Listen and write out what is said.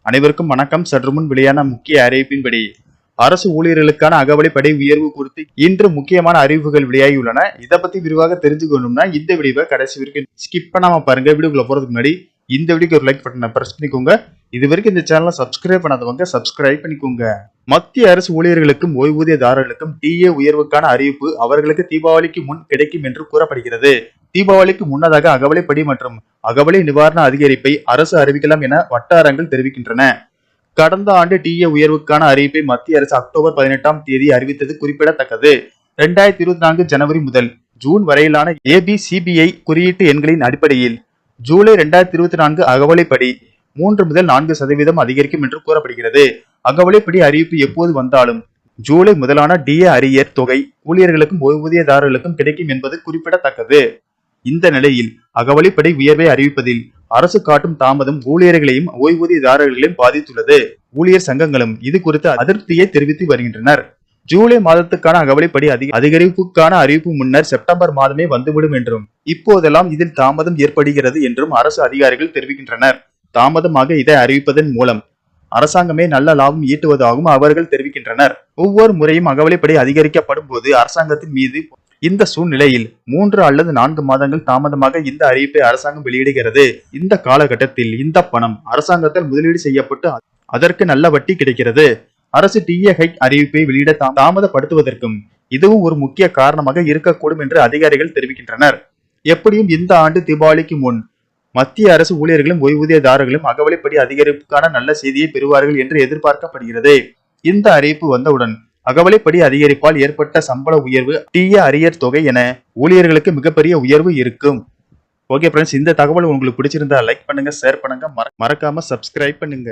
அனைவருக்கும் வணக்கம். சற்று முன் வெளியான முக்கிய அறிவிப்பின்படி அரசு ஊழியர்களுக்கான அகவலைப்படி உயர்வு குறித்து இன்று முக்கியமான அறிவிப்புகள் வெளியாகியுள்ளன. இதை பத்தி விரிவாக தெரிஞ்சுக்கணும்னா இந்த வீடியோவை கடைசி வரைக்கும் ஸ்கிப் பண்ணாம பாருங்க. வீடியோக்குள்ள போறதுக்கு முன்னாடி இந்த வீடியோக்கு ஒரு லைக் பட்டனை பிரஸ் பண்ணிக்கோங்க. இது வரைக்கும் இந்த சேனலை சப்ஸ்கிரைப் பண்ணாதவங்க சப்ஸ்கிரைப் பண்ணிக்கோங்க. மத்திய அரசு ஊழியர்களுக்கும் ஓய்வூதியதாரர்களுக்கும் டிஏ உயர்வுக்கான அறிவிப்பு அவர்களுக்கு தீபாவளிக்கு முன் கிடைக்கும் என்று கூறப்படுகிறது. தீபாவளிக்கு முன்னதாக அகவலைப்படி மற்றும் அகவலை நிவாரண அதிகரிப்பை அரசு அறிவிக்கலாம் என வட்டாரங்கள் தெரிவிக்கின்றன. கடந்த ஆண்டு டிஏ உயர்வுக்கான அறிவிப்பை மத்திய அரசு அக்டோபர் 18ஆம் தேதி அறிவித்தது குறிப்பிடத்தக்கது. 2024 ஜனவரி முதல் ஜூன் வரையிலான ABCBI குறியீட்டு எண்களின் அடிப்படையில் ஜூலை 2024 அகவலைப்படி 3 முதல் 4% அதிகரிக்கும் என்று கூறப்படுகிறது. அகவலைப்படி அறிவிப்பு எப்போது வந்தாலும் ஜூலை முதலான டிஏ அரியர் தொகை ஊழியர்களுக்கும் ஓய்வூதியதாரர்களுக்கும் கிடைக்கும் என்பது குறிப்பிடத்தக்கது. இந்த நிலையில் அகவலைப்படி உயர்வை அறிவிப்பதில் அரசு காட்டும் தாமதம் ஊழியர்களையும் ஓய்வூதியதாரர்களையும் பாதித்துள்ளது. ஊழியர் சங்கங்களும் இது குறித்து அதிருப்தியை தெரிவித்து வருகின்றனர். ஜூலை மாதத்துக்கான அகவலைப்படி அதிகரிப்புக்கான அறிவிப்பு முன்னர் செப்டம்பர் மாதமே வந்துவிடும் என்றும் இப்போதெல்லாம் இதில் தாமதம் ஏற்படுகிறது என்றும் அரசு அதிகாரிகள் தெரிவிக்கின்றனர். தாமதமாக இதை அறிவிப்பதன் மூலம் அரசாங்கமே நல்ல லாபம் ஈட்டுவதாகவும் அவர்கள் தெரிவிக்கின்றனர். ஒவ்வொரு முறையும் அகவலைப்படி அதிகரிக்கப்படும் போது அரசாங்கத்தின் மீது இந்த சூழ்நிலையில் 3 அல்லது 4 மாதங்கள் தாமதமாக இந்த அறிவிப்பை அரசாங்கம் வெளியிடுகிறது. இந்த காலகட்டத்தில் இந்த பணம் அரசாங்கத்தால் முதலீடு செய்யப்பட்டு அதற்கு நல்ல வட்டி கிடைக்கிறது. அரசு டிஏ ஹைக் அறிவிப்பை வெளியிட தாமதப்படுத்துவதற்கும் இதுவும் ஒரு முக்கிய காரணமாக இருக்கக்கூடும் என்று அதிகாரிகள் தெரிவிக்கின்றனர். எப்படியும் இந்த ஆண்டு தீபாவளிக்கு முன் மத்திய அரசு ஊழியர்களும் ஓய்வூதியதாரர்களும் அகவலைப்படி அதிகரிப்புக்கான நல்ல செய்தியை பெறுவார்கள் என்று எதிர்பார்க்கப்படுகிறது. இந்த அறிவிப்பு வந்தவுடன் அகவலைப்படி அதிகரிப்பால் ஏற்பட்ட சம்பள உயர்வு, டிஏ அரியர் தொகை என ஊழியர்களுக்கு மிகப்பெரிய உயர்வு இருக்கும். ஓகே ஃப்ரெண்ட்ஸ், இந்த தகவல் உங்களுக்கு பிடிச்சிருந்தா லைக் பண்ணுங்க, ஷேர் பண்ணுங்க, மறக்காம சப்ஸ்கிரைப் பண்ணுங்க.